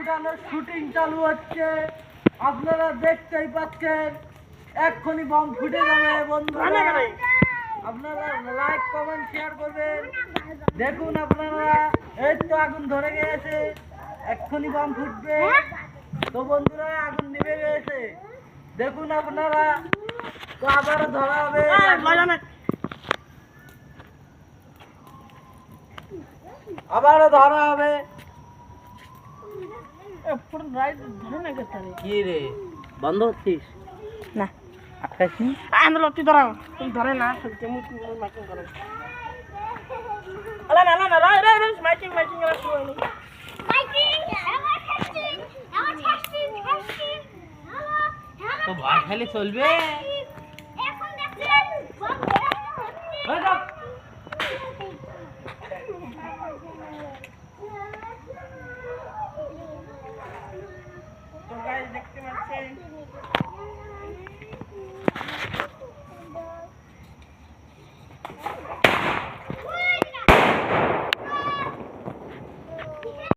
ফুটানোর shooting চালু হচ্ছে, আপনারা দেখতেই পাচ্ছেন। এক্ষুনি বম ফুটে যাবে বন্ধুরা। আপনারা লাইক কমেন্ট শেয়ার করবেন। দেখুন আপনারা, এই তো আগুন ধরে গেছে, এক্ষুনি বম ফুটবে। তো বন্ধুরা আগুন নিভে গেছে, দেখুন আপনারা। তো আবারও ধরা হবে, আবারও ধরা হবে। কি রে বন্ধ হচ্ছিস না আটকাইছি আন্দোলন তুই ধরা তুমি ধরে না সত্যি মাইকিং করে আলা না না না রে রে মাইকিং মাইকিং এর শুরু হলো তো ভয় খালি চলবে।